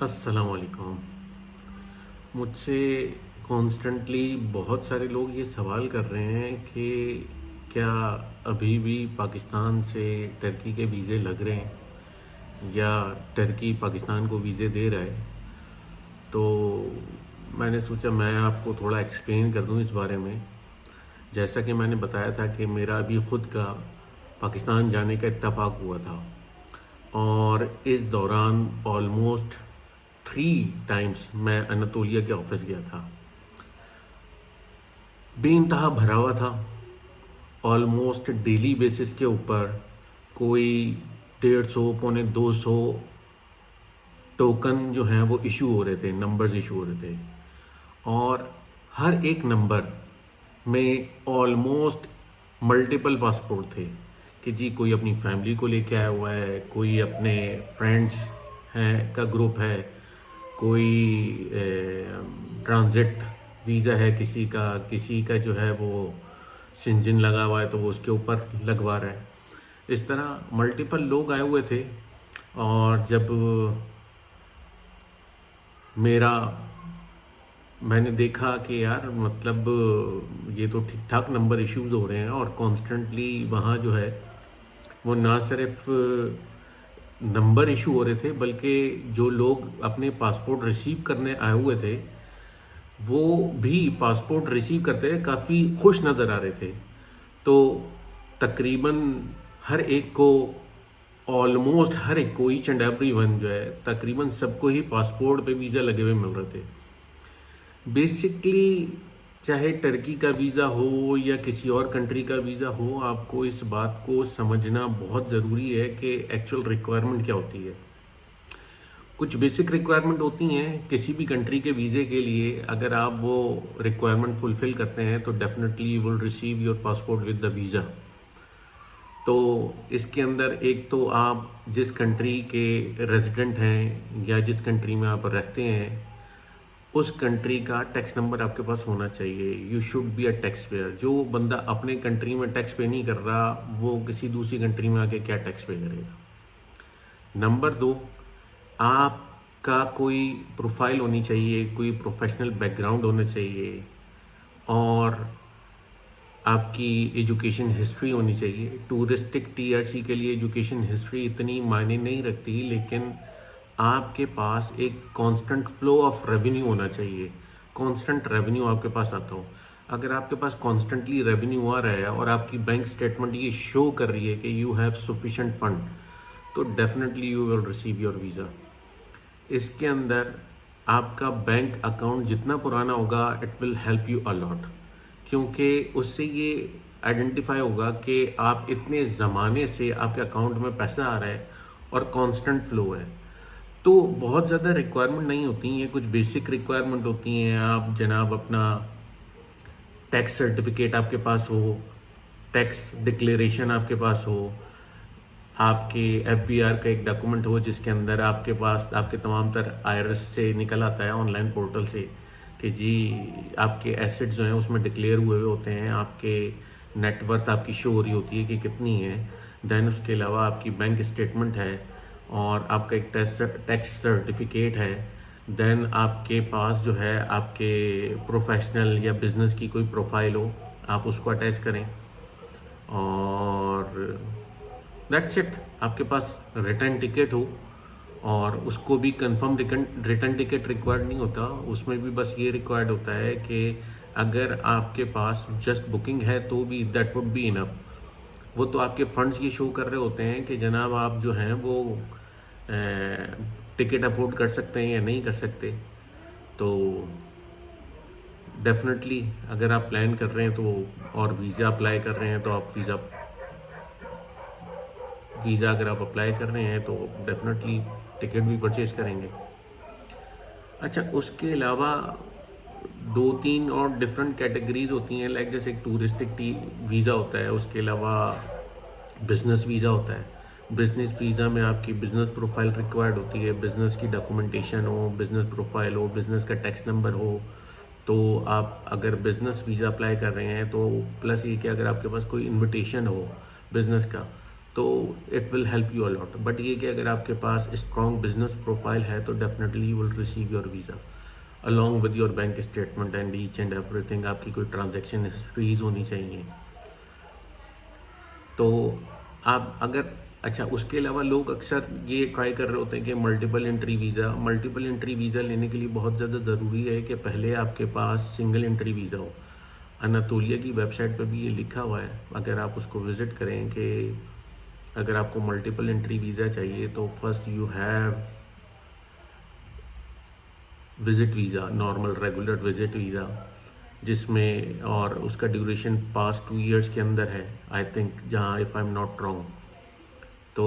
अस्सलाम वालेकुम। मुझसे कॉन्स्टेंटली बहुत सारे लोग ये सवाल कर रहे हैं कि क्या अभी भी पाकिस्तान से टर्की के वीज़े लग रहे हैं या टर्की पाकिस्तान को वीज़े दे रहा है। तो मैंने सोचा मैं आपको थोड़ा एक्सप्लेन कर दूं इस बारे में। जैसा कि मैंने बताया था कि मेरा अभी ख़ुद का पाकिस्तान जाने का इत्तफाक हुआ था और इस दौरान ऑलमोस्ट 3 टाइम्स मैं अनातोलिया के ऑफिस गया था। बेइंतहा भरा हुआ था। ऑलमोस्ट डेली बेसिस के ऊपर कोई 150 पौने 200 टोकन जो हैं वो इशू हो रहे थे, नंबर्स इशू हो रहे थे और हर एक नंबर में ऑलमोस्ट मल्टीपल पासपोर्ट थे कि जी कोई अपनी फैमिली को लेके आया हुआ है, कोई अपने फ्रेंड्स हैं का ग्रुप है, कोई ट्रांजिट वीज़ा है किसी का जो है वो सिंजिन लगा हुआ है तो वो उसके ऊपर लगवा रहा है। इस तरह मल्टीपल लोग आए हुए थे और जब मैंने देखा कि यार मतलब ये तो ठीक ठाक नंबर इश्यूज़ हो रहे हैं और कॉन्स्टेंटली वहाँ जो है वो ना सिर्फ नंबर इशू हो रहे थे बल्कि जो लोग अपने पासपोर्ट रिसीव करने आए हुए थे वो भी पासपोर्ट रिसीव करते हुए काफ़ी खुश नज़र आ रहे थे। तो तकरीबन हर एक को ऑलमोस्ट हर एक को ईच एंड एवरी वन जो है तकरीबन सबको ही पासपोर्ट पे वीज़ा लगे हुए मिल रहे थे। बेसिकली चाहे टर्की का वीज़ा हो या किसी और कंट्री का वीज़ा हो, आपको इस बात को समझना बहुत ज़रूरी है कि एक्चुअल रिक्वायरमेंट क्या होती है। कुछ बेसिक रिक्वायरमेंट होती हैं किसी भी कंट्री के वीज़े के लिए। अगर आप वो रिक्वायरमेंट फुलफ़िल करते हैं तो definitely you will receive your passport with the visa. तो इसके अंदर एक तो आप जिस कंट्री के रेजिडेंट हैं या जिस कंट्री में आप रहते हैं उस कंट्री का टैक्स नंबर आपके पास होना चाहिए। You should be a tax payer. जो बंदा अपने कंट्री में टैक्स पे नहीं कर रहा वो किसी दूसरी कंट्री में आके क्या टैक्स पे करेगा। नंबर 2, आपका कोई प्रोफाइल होनी चाहिए, कोई प्रोफेशनल बैकग्राउंड होना चाहिए और आपकी एजुकेशन हिस्ट्री होनी चाहिए। टूरिस्टिक टीआरसी के लिए एजुकेशन हिस्ट्री इतनी मायने नहीं रखती, लेकिन आपके पास एक कांस्टेंट फ्लो ऑफ रेवेन्यू होना चाहिए। कांस्टेंट रेवेन्यू आपके पास आता हो। अगर आपके पास कॉन्स्टेंटली रेवेन्यू आ रहा है और आपकी बैंक स्टेटमेंट ये शो कर रही है कि यू हैव सफिशेंट फंड, तो definitely you will receive your visa. इसके अंदर आपका बैंक अकाउंट जितना पुराना होगा it will help you a lot, क्योंकि उससे ये आइडेंटिफाई होगा कि आप इतने ज़माने से आपके अकाउंट में पैसा आ रहा है और कांस्टेंट फ्लो है। तो बहुत ज़्यादा रिक्वायरमेंट नहीं होती हैं, कुछ बेसिक रिक्वायरमेंट होती हैं। आप जनाब अपना टैक्स सर्टिफिकेट आपके पास हो, टैक्स डिक्लेरेशन आपके पास हो, आपके एफबीआर का एक डॉक्यूमेंट हो जिसके अंदर आपके पास आपके तमाम तर आईआरएस से निकल आता है ऑनलाइन पोर्टल से कि जी आपके एसेट्स जो हैं उसमें डिक्लेयर हुए होते हैं, आपके नेटवर्थ आपकी शो हो रही होती है कि कितनी है। देन उसके अलावा आपकी बैंक स्टेटमेंट है और आपका एक टैक्स सर्टिफिकेट है। देन आपके पास जो है आपके प्रोफेशनल या बिज़नेस की कोई प्रोफाइल हो, आप उसको अटैच करें और दैट्स इट। आपके पास रिटर्न टिकट हो और उसको भी कंफर्म रिटर्न टिकट रिक्वायर्ड नहीं होता, उसमें भी बस ये रिक्वायर्ड होता है कि अगर आपके पास जस्ट बुकिंग है तो भी दैट वुड बी इनफ। वो तो आपके फंड्स ये शो कर रहे होते हैं कि जनाब आप जो हैं वो टिकट अफोर्ड कर सकते हैं या नहीं कर सकते। तो डेफिनेटली अगर आप प्लान कर रहे हैं तो और वीज़ा अप्लाई कर रहे हैं तो आप वीज़ा अगर आप अप्लाई कर रहे हैं तो डेफिनेटली टिकट भी परचेज करेंगे। अच्छा, उसके अलावा 2-3 और डिफरेंट कैटेगरीज होती हैं, लाइक जैसे एक टूरिस्टिक वीज़ा होता है, उसके अलावा बिज़नेस वीज़ा होता है। बिज़नेस वीज़ा में आपकी बिज़नेस प्रोफाइल रिक्वायर्ड होती है, बिज़नेस की डॉक्यूमेंटेशन हो, बिज़नेस प्रोफाइल हो, बिज़नेस का टैक्स नंबर हो। तो आप अगर बिज़नेस वीज़ा अप्लाई कर रहे हैं तो प्लस ये कि अगर आपके पास कोई इन्विटेशन हो बिज़नेस का तो it will help you a lot. But ये कि अगर आपके पास स्ट्रॉन्ग बिजनेस प्रोफाइल है तो definitely you will receive your visa along with your bank statement and each and everything. आपकी कोई ट्रांजैक्शन हिस्ट्रीज होनी चाहिए। तो आप अगर अच्छा, उसके अलावा लोग अक्सर ये ट्राई कर रहे होते हैं कि मल्टीपल एंट्री वीज़ा लेने के लिए बहुत ज़्यादा ज़रूरी है कि पहले आपके पास सिंगल एंट्री वीज़ा हो। अनातोलिया की वेबसाइट पर भी ये लिखा हुआ है, अगर आप उसको विज़िट करें, कि अगर आपको मल्टीपल एंट्री वीज़ा चाहिए तो first you have visit visa, normal regular visit visa, जिसमें और उसका ड्यूरेशन पास्ट 2 इयर्स के अंदर है आई थिंक, जहाँ if I am not wrong. तो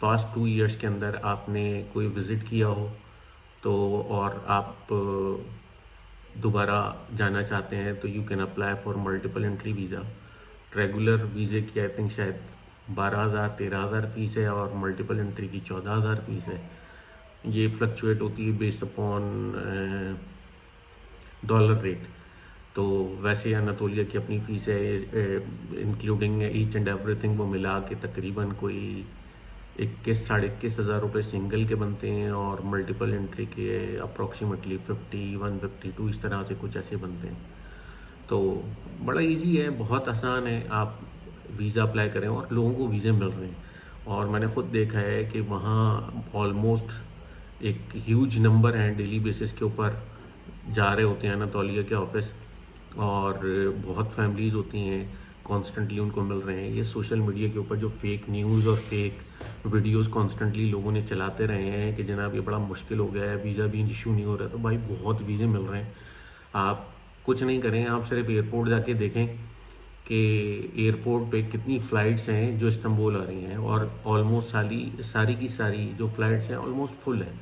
पास्ट 2 इयर्स के अंदर आपने कोई विज़िट किया हो तो, और आप दोबारा जाना चाहते हैं तो you can apply for multiple entry visa. Regular वीज़े की आई थिंक शायद 12,000 13,000 फ़ीस है और मल्टीपल एंट्री की 14,000 फ़ीस है। ये फ्लक्चुएट होती है बेस्ड अपॉन डॉलर रेट। तो वैसे अनातोलिया की अपनी फ़ीस है, इंक्लूडिंग ईच एंड एवरीथिंग, वो मिला के तकरीबन कोई 21 साढ़े 21 हज़ार रुपये सिंगल के बनते हैं और मल्टीपल एंट्री के अप्रॉक्सीमेटली 50 152 इस तरह से कुछ ऐसे बनते हैं। तो बड़ा इजी है, बहुत आसान है, आप वीज़ा अप्लाई करें और लोगों को वीज़े मिल रहे हैं। और मैंने ख़ुद देखा है कि वहाँ ऑलमोस्ट एक ह्यूज नंबर हैं डेली बेसिस के ऊपर जा रहे होते हैं अनातोलिया के ऑफिस, और बहुत फैमिलीज़ होती हैं कॉन्स्टेंटली उनको मिल रहे हैं। ये सोशल मीडिया के ऊपर जो फेक न्यूज़ और फेक वीडियोस कॉन्स्टेंटली लोगों ने चलाते रहे हैं कि जनाब ये बड़ा मुश्किल हो गया है, वीज़ा भी इशू नहीं हो रहा, तो भाई बहुत वीज़े मिल रहे हैं। आप कुछ नहीं करें, आप सिर्फ एयरपोर्ट जाके देखें कि एयरपोर्ट पे कितनी फ़्लाइट्स हैं जो इस्तांबुल आ रही हैं, और ऑलमोस्ट सारी की सारी जो फ़्लाइट्स हैं ऑलमोस्ट फुल है।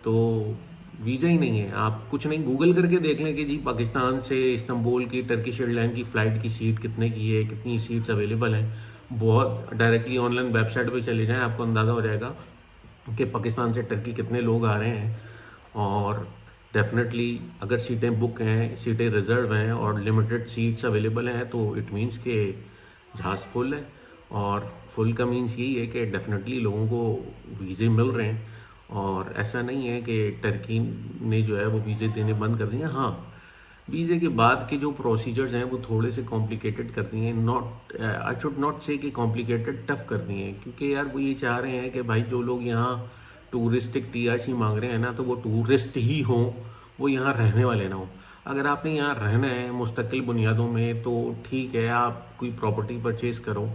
तो वीज़ा ही नहीं है, आप कुछ नहीं गूगल करके देख लें कि जी पाकिस्तान से इस्तांबुल की टर्किश एयरलाइन की फ़्लाइट की सीट कितने की है, कितनी सीट्स अवेलेबल हैं। बहुत डायरेक्टली ऑनलाइन वेबसाइट पे चले जाएं, आपको अंदाज़ा हो जाएगा कि पाकिस्तान से टर्की कितने लोग आ रहे हैं। और डेफिनेटली अगर सीटें बुक हैं, सीटें रिज़र्व हैं और लिमिटेड सीट्स अवेलेबल हैं तो इट मीन्स के जहाज़ फुल है। और फुल का मीन्स यही है कि डेफिनेटली लोगों को वीज़े मिल रहे हैं, और ऐसा नहीं है कि टर्की ने जो है वो वीज़े देने बंद कर दिए। हाँ, वीज़े के बाद के जो प्रोसीजर्स हैं वो थोड़े से कॉम्प्लिकेटेड कर दिए हैं, नॉट आई शुड नॉट से कि कॉम्प्लिकेटेड, टफ कर दिए हैं, क्योंकि यार वो ये चाह रहे हैं कि भाई जो लोग यहाँ टूरिस्टिक टीआरसी मांग रहे हैं ना, तो वो टूरिस्ट ही हों, वो यहाँ रहने वाले ना हों। अगर आपने यहाँ रहना है मुस्तकिल बुनियादों में तो ठीक है, आप कोई प्रॉपर्टी परचेज़ करो,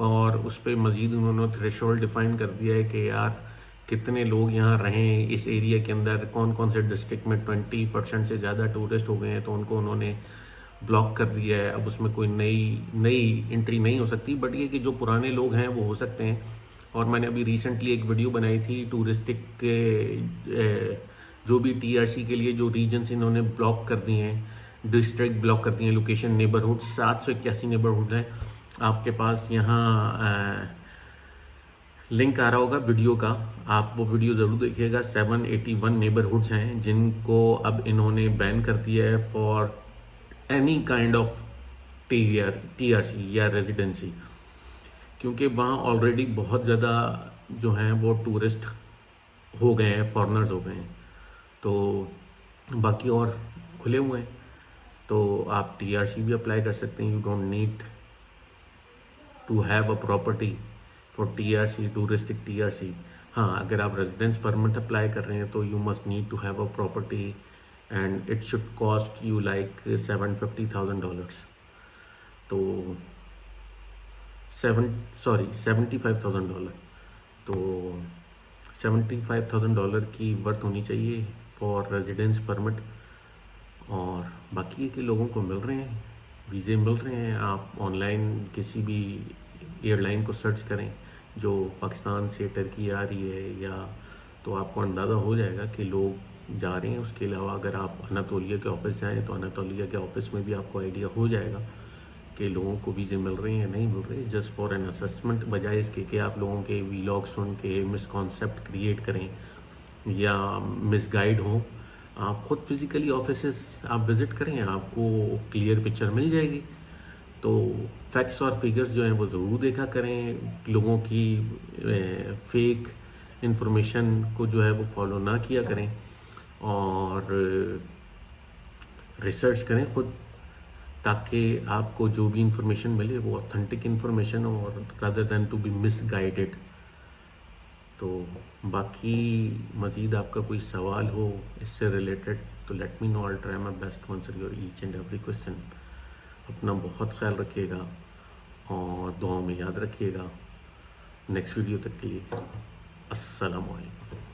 और उस पर मज़ीद उन्होंने थ्रेशोल्ड डिफ़ाइन कर दिया है कि यार कितने लोग यहाँ रहें इस एरिया के अंदर, कौन कौन से डिस्ट्रिक्ट में 20% से ज़्यादा टूरिस्ट हो गए हैं तो उनको उन्होंने ब्लॉक कर दिया है। अब उसमें कोई नई एंट्री नहीं हो सकती, बट ये कि जो पुराने लोग हैं वो हो सकते हैं। और मैंने अभी रिसेंटली एक वीडियो बनाई थी टूरिस्टिक के जो भी टीआरसी के लिए जो रीजन्स इन्होंने ब्लॉक कर दिए हैं, डिस्ट्रिक्ट ब्लॉक कर दिए हैं, लोकेशन नेबरहुड 781 नेबरहुड हैं आपके पास। यहाँ लिंक आ रहा होगा वीडियो का, आप वो वीडियो ज़रूर देखिएगा। 781 नेबरहुड्स हैं जिनको अब इन्होंने बैन कर दिया है for any kind of TRC या रेजिडेंसी, क्योंकि वहाँ ऑलरेडी बहुत ज़्यादा जो हैं वो टूरिस्ट हो गए हैं, फॉरेनर्स हो गए हैं। तो बाकी और खुले हुए हैं, तो आप टीआरसी भी अप्लाई कर सकते हैं। You don't need to have a property for TRC, touristic TRC. हाँ, अगर आप रेजिडेंस परमिट अप्लाई कर रहे हैं तो you must need to have a property and it should cost you like $750,000। तो $75,000। तो $75,000 की वर्थ होनी चाहिए फॉर रेजिडेंस परमिट। और बाकी है कि लोगों को मिल रहे हैं, वीज़े मिल रहे हैं। आप ऑनलाइन किसी भी एयरलाइन को सर्च करें जो पाकिस्तान से टर्की आ रही है, या तो आपको अंदाज़ा हो जाएगा कि लोग जा रहे हैं। उसके अलावा अगर आप अनातोलिया के ऑफिस जाएं तो अनातोलिया के ऑफिस में भी आपको आइडिया हो जाएगा कि लोगों को वीज़े मिल रहे हैं या नहीं मिल रहे, जस्ट फॉर एन असेसमेंट, बजाय इसके कि आप लोगों के वीलॉग सुन के मिसकॉन्सेप्ट क्रिएट करें या मिसगाइड हों। आप ख़ुद फिज़िकली ऑफिसेस आप विज़िट करें, आपको क्लियर पिक्चर मिल जाएगी। तो फैक्ट्स और फिगर्स जो हैं वो ज़रूर देखा करें, लोगों की फेक इंफॉर्मेशन को जो है वो फॉलो ना किया करें, और रिसर्च करें खुद, ताकि आपको जो भी इंफॉर्मेशन मिले वो ऑथेंटिक इंफॉर्मेशन हो, और rather than to be misguided. तो बाकी मज़ीद आपका कोई सवाल हो इससे रिलेटेड तो let me know, I try my best to answer your each and every question. अपना बहुत ख्याल रखिएगा और दुआ में याद रखिएगा। नेक्स्ट वीडियो तक के लिए अस्सलाम वालेकुम।